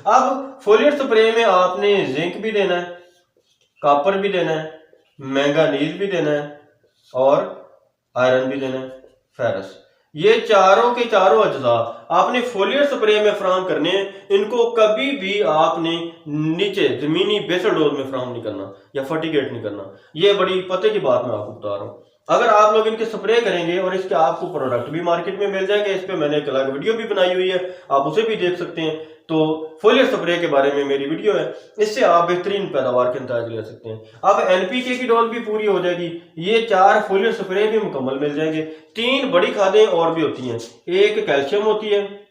अब foliar spray में आपने जिंक भी देना है, कॉपर भी देना है, मैंगानीज भी देना है और आयरन भी देना है, फेरस। ये चारों के चारों अज्जा आपने फोलियर स्प्रे में फराहम करने हैं। इनको कभी भी आपने नीचे जमीनी बेसल डोज में फराहम नहीं करना या फर्टिगेट नहीं करना। ये बड़ी पते की बात मैं आपको बता रहा हूँ। अगर आप लोग इनके स्प्रे करेंगे और इसके आपको प्रोडक्ट भी मार्केट में मिल जाएंगे, इस पे मैंने एक अलग वीडियो भी बनाई हुई है, आप उसे भी देख सकते हैं। तो फोलियर स्प्रे के बारे में मेरी वीडियो है, इससे आप बेहतरीन पैदावार के अंदाज ले सकते हैं। अब एनपीके की डोज भी पूरी हो जाएगी, ये 4 फोलियर स्प्रे भी मुकम्मल मिल जाएंगे। 3 बड़ी खादें और भी होती हैं, एक कैल्शियम होती है,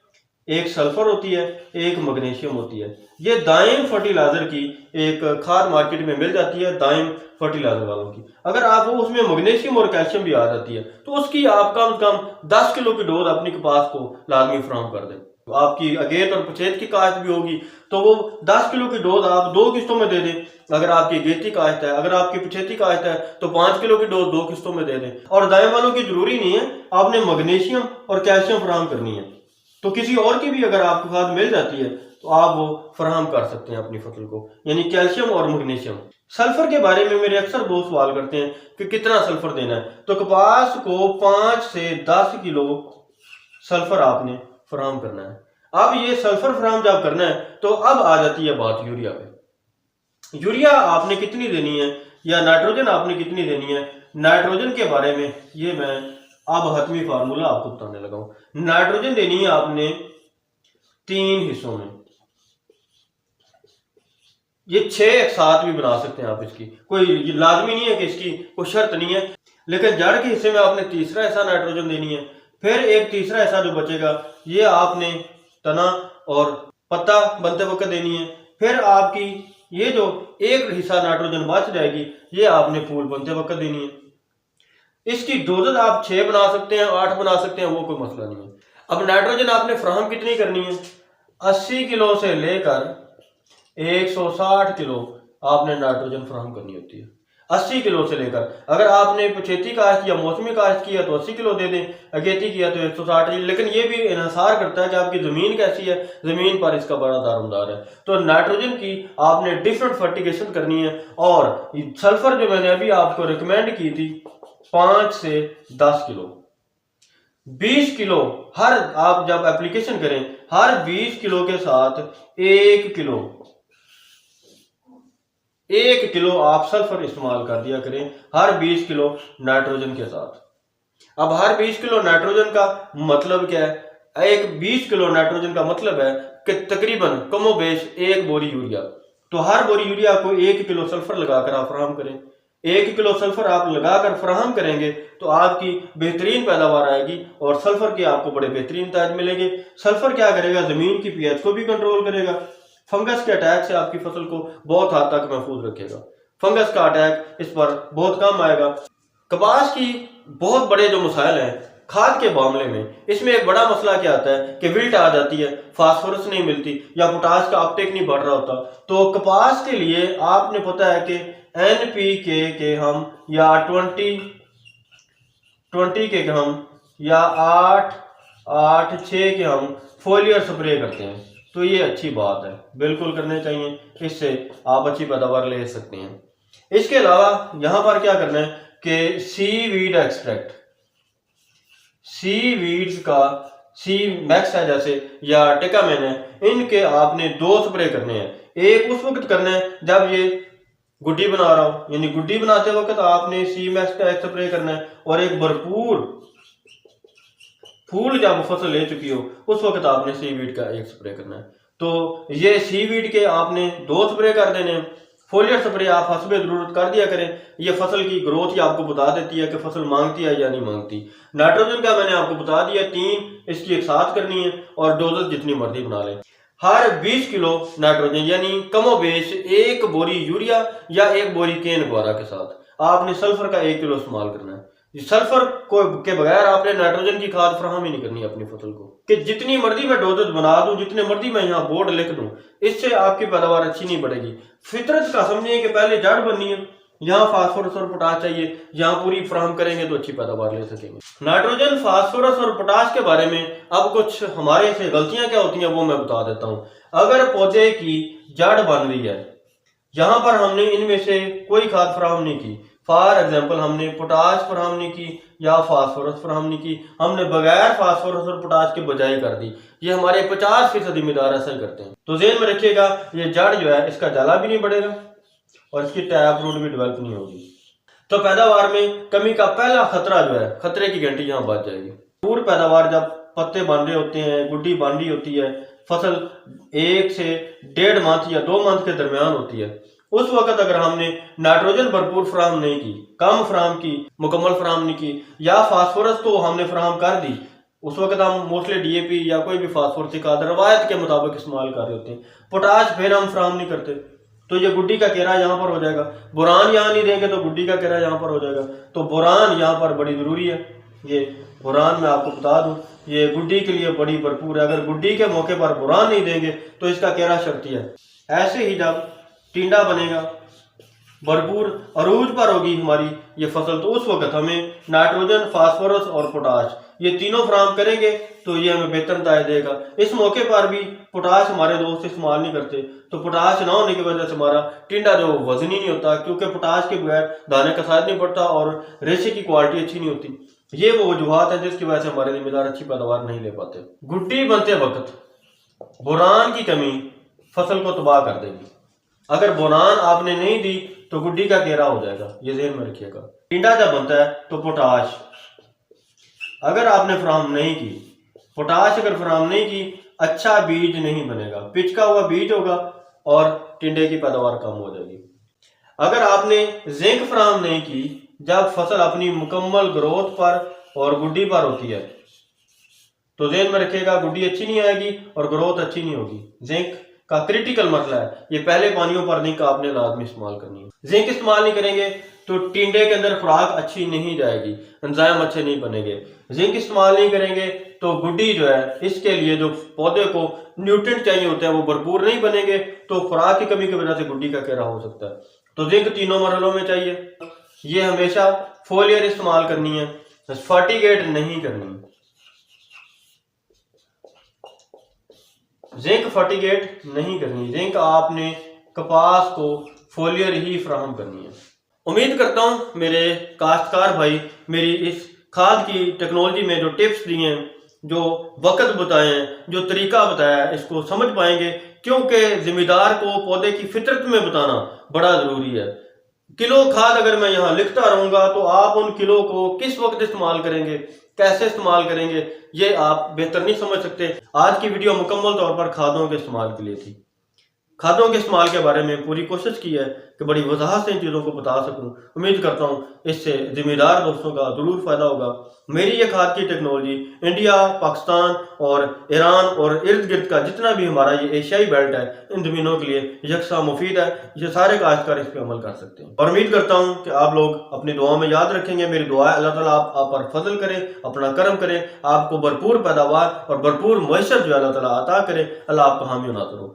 एक सल्फर होती है, एक मैग्नीशियम होती है। ये दाइम फर्टिलाइजर की एक खाद मार्केट में मिल जाती है, दाइम फर्टिलाइजर वालों की। अगर आप वो उसमें मैग्नीशियम और कैल्शियम भी आ जाती है तो उसकी आप कम से कम 10 किलो की डोज अपनी कपास को लाजमी फराहम कर दें। आपकी अगेत और पछेत की काश्त भी होगी तो वो 10 किलो की डोज आप 2 किस्तों में दे दें। अगर आपकी अगेती काश्त है, अगर आपकी पछेती काश्त है तो 5 किलो की डोज 2 किस्तों में दे दें। और दाएं वालों की जरूरी नहीं है, आपने मैग्नीशियम और कैल्शियम फराहम करनी है, तो किसी और की भी अगर आपको खाद मिल जाती है तो आप वो फराहम कर सकते हैं अपनी फसल को, यानी कैल्शियम और मैग्नीशियम। सल्फर के बारे में मेरे अक्सर दोस्त सवाल करते हैं कि कितना सल्फर देना है, तो कपास को 5 से 10 किलो सल्फर आपने फराहम करना है। अब ये सल्फर फराहम जब करना है तो अब आ जाती है बात यूरिया पे। यूरिया आपने कितनी देनी है या नाइट्रोजन आपने कितनी देनी है, नाइट्रोजन के बारे में ये मैं अब हतमी फार्मूला आपको बताने लगा हूं। नाइट्रोजन देनी है आपने 3 हिस्सों में, ये 6 एक साथ भी बना सकते हैं आप, इसकी कोई लाजमी नहीं है कि इसकी कोई शर्त नहीं है, लेकिन जड़ के हिस्से में आपने तीसरा हिस्सा नाइट्रोजन देनी है। फिर एक तीसरा हिस्सा जो बचेगा ये आपने तना और पत्ता बनते वक्त देनी है। फिर आपकी ये जो एक हिस्सा नाइट्रोजन बच जाएगी ये आपने फूल बनते वक्त देनी है। इसकी डोजेज आप 6 बना सकते हैं, 8 बना सकते हैं, वो कोई मसला नहीं है। अब नाइट्रोजन आपने फराहम कितनी करनी है, 80 किलो से लेकर 160 किलो आपने नाइट्रोजन फराहम करनी होती है। 80 किलो से लेकर, अगर आपने पछेती काश्त या मौसमी काश्त किया तो 80 किलो दे दें, अगेती किया तो 160। लेकिन ये भी इन्हिसार करता है कि आपकी जमीन कैसी है, जमीन पर इसका बड़ा दारोमदार है। तो नाइट्रोजन की आपने डिफरेंट फर्टिगेशन करनी है। और सल्फर जो मैंने अभी आपको रिकमेंड की थी 5 से 10 किलो, 20 किलो हर, आप जब एप्लीकेशन करें हर 20 किलो के साथ 1 किलो आप सल्फर इस्तेमाल कर दिया करें हर 20 किलो नाइट्रोजन के साथ। अब हर 20 किलो नाइट्रोजन का मतलब क्या है, एक 20 किलो नाइट्रोजन का मतलब है कि तकरीबन कमोबेश 1 बोरी यूरिया। तो हर बोरी यूरिया को 1 किलो सल्फर लगाकर आप फराहम करें। 1 किलो सल्फर आप लगाकर फराहम करेंगे तो आपकी बेहतरीन पैदावार आएगी और सल्फर के आपको बड़े बेहतरीन ताज मिलेंगे। सल्फर क्या करेगा, जमीन की पीएच को भी कंट्रोल करेगा, फंगस के अटैक से आपकी फसल को बहुत हद तक महफूज रखेगा। फंगस का अटैक इस पर बहुत कम आएगा। कपास की बहुत बड़े जो मसाइल हैं खाद के मामले में, इसमें एक बड़ा मसला क्या आता है कि विल्ट आ जाती है, फास्फोरस नहीं मिलती या पोटाश का अपटेक नहीं बढ़ रहा होता। तो कपास के लिए आपने पता है कि एनपीके के हम या 20 के हम या 8-8-6 के हम फोलियर स्प्रे करते हैं। तो ये अच्छी बात है, बिल्कुल करने चाहिए, इससे आप अच्छी पैदावार ले सकते हैं। इसके अलावा यहां पर क्या करना है कि सीवीड एक्सट्रैक्ट, सीवीड्स का सी मैक्स है जैसे या टेकामेन है, इनके आपने 2 स्प्रे करने हैं। एक उस वक्त करना है जब ये गुड्डी बना रहा हो, यानी गुड्डी बनाते वक्त आपने सी मैक्स का एक स्प्रे करना है, और एक भरपूर फूल जब फसल ले चुकी हो उस वक्त आपने सीवीड का एक स्प्रे करना है। तो ये सीवीड के आपने 2 स्प्रे कर देने हैं। फोलियर स्प्रे आप हस्बे जरूरत कर दिया करें, ये फसल की ग्रोथ ही आपको बता देती है कि फसल मांगती है या नहीं मांगती। नाइट्रोजन का मैंने आपको बता दिया 3, इसकी एक साथ करनी है और डोजेस जितनी मर्जी बना लें। हर 20 किलो नाइट्रोजन यानी कमोबेश 1 बोरी यूरिया या 1 बोरी केन गुआरा के साथ आपने सल्फर का 1 किलो इस्तेमाल करना है। सल्फर को के बगैर आपने नाइट्रोजन की खाद फराहम ही नहीं करनी अपनी फसल को, कि जितनी मर्जी मैं डोजेज बना दूं, जितने मर्जी मैं यहाँ बोर्ड लिख दूं, इससे आपकी पैदावार अच्छी नहीं बढ़ेगी। फितरत का समझिए कि पहले जड़ बननी है, यहाँ फास्फोरस और पोटाश चाहिए, यहाँ पूरी फ्राहम करेंगे तो अच्छी पैदावार ले सकेंगे। नाइट्रोजन, फास्फोरस और पोटाश के बारे में अब कुछ हमारे से गलतियां क्या होती हैं वो मैं बता देता हूँ। अगर पौधे की जड़ बन रही है, यहाँ पर हमने इनमें से कोई खाद फराहम नहीं की, फॉर एग्जाम्पल हमने पोटाश फराहम नहीं की या फास्फोरस फराहम नहीं की, हमने बगैर फास्फोरस और पोटाश के बजाय कर दी, ये हमारे 50% जिम्मेदार ऐसा ही करते हैं। तो ज़हन में रखिएगा, ये जड़ जो है इसका जाला भी नहीं बढ़ेगा और इसकी टैप रूट भी डेवलप नहीं होगी। तो पैदावार में कमी का पहला खतरा जो है, खतरे की घंटी यहाँ बज जाएगी। पूरी पैदावार जब पत्ते बन रहे होते हैं, गुड्डी बन रही होती है, फसल 1 से 1.5 मंथ या 2 मंथ के दरमियान होती है, उस वक्त अगर हमने नाइट्रोजन भरपूर फराहम नहीं की, कम फराहम की, मुकम्मल फराहम नहीं की, या फास्फोरस तो हमने फराहम कर दी, उस वक्त हम मोस्टली DAP या कोई भी फास्फोरस खाद रवायत के मुताबिक इस्तेमाल कर रहे होते हैं, पोटाश फिर हम फराहम नहीं करते, तो ये गुड्डी का घेरा यहाँ पर हो जाएगा। बोरान यहाँ नहीं देंगे तो गुड्डी का घेरा यहाँ पर हो जाएगा। तो बोरान यहाँ पर बड़ी ज़रूरी है। ये बोरान मैं आपको बता दूं, ये गुड्डी के लिए बड़ी भरपूर है। अगर गुड्डी के मौके पर बोरान नहीं देंगे तो इसका घेरा शर्ती है। ऐसे ही जब टिंडा बनेगा, भरपूर अरूज पर होगी हमारी ये फसल, तो उस वक्त हमें नाइट्रोजन, फास्फोरस और पोटाश ये तीनों फराहम करेंगे तो ये हमें बेहतर नतीजा देगा। इस मौके पर भी पोटाश हमारे दोस्त इस्तेमाल नहीं करते, तो पोटाश ना होने की वजह से हमारा टिंडा जो वजनी नहीं होता, क्योंकि पोटाश के बगैर दाने का साइज नहीं बढ़ता और रेशे की क्वालिटी अच्छी नहीं होती। ये वो वजूहत है जिसकी वजह से हमारे जिम्मेदार अच्छी पैदावार नहीं ले पाते। गुड्डी बनते वक्त बोरान की कमी फसल को तबाह कर देगी। अगर बोरान आपने नहीं दी तो गुड्डी का घेरा हो जाएगा, ये ज़हन में रखिएगा। टिंडा जब बनता है तो पोटाश अगर आपने फराहम नहीं की, पोटाश अगर फराहम नहीं की, अच्छा बीज नहीं बनेगा, पिचका हुआ बीज होगा और टिंडे की पैदावार कम हो जाएगी। अगर आपने जिंक फराहम नहीं की, जब फसल अपनी मुकम्मल ग्रोथ पर और गुड्डी पर होती है, तो ज़हन में रखिएगा गुड्डी अच्छी नहीं आएगी और ग्रोथ अच्छी नहीं होगी। जिंक का क्रिटिकल मसला है, ये पहले पानियों पर जिंक आपने लाजमी इस्तेमाल करनी है। जिंक इस्तेमाल नहीं करेंगे तो टिंडे के अंदर खुराक अच्छी नहीं जाएगी, एंजाइम अच्छे नहीं बनेंगे। जिंक इस्तेमाल नहीं करेंगे तो गुड्डी जो है, इसके लिए जो पौधे को न्यूट्रिएंट चाहिए होते हैं वो भरपूर नहीं बनेंगे, तो खुराक की कमी की वजह से गुड्डी का घेरा हो सकता है। तो जिंक तीनों मरहलों में चाहिए। ये हमेशा फोलियर इस्तेमाल करनी है, फर्टिगेट नहीं करनी। जिंक फर्टिगेट नहीं करनी, जिंक आपने कपास को फोलियर ही फराहम करनी है। उम्मीद करता हूं मेरे काश्तकार भाई मेरी इस खाद की टेक्नोलॉजी में जो टिप्स दिए हैं, जो वक्त बताए हैं, जो तरीका बताया है, इसको समझ पाएंगे, क्योंकि जिम्मेदार को पौधे की फितरत में बताना बड़ा ज़रूरी है। किलो खाद अगर मैं यहाँ लिखता रहूँगा तो आप उन किलो को किस वक्त इस्तेमाल करेंगे, कैसे इस्तेमाल करेंगे, ये आप बेहतर नहीं समझ सकते। आज की वीडियो मुकम्मल तौर पर खादों के इस्तेमाल के लिए थी। खादों के इस्तेमाल के बारे में पूरी कोशिश की है कि बड़ी वजाहत से इन चीज़ों को बता सकूं। उम्मीद करता हूं इससे जिम्मेदार दोस्तों का ज़रूर फ़ायदा होगा। मेरी ये खाद की टेक्नोलॉजी इंडिया, पाकिस्तान और ईरान और इर्द गिर्द का जितना भी हमारा ये एशियाई बेल्ट है, इन ज़मीनों के लिए यकसा मुफीद है। ये सारे काश्तकार इस पर अमल कर सकते हैं और उम्मीद करता हूँ कि आप लोग अपनी दुआ में याद रखेंगे। मेरी दुआ है अल्लाह ताला आप पर फजल करे, अपना करम करे, आपको भरपूर पैदावार और भरपूर मईशत जो अल्लाह ताला अता करे। अल्लाह आपका हामी नाज़िर हो।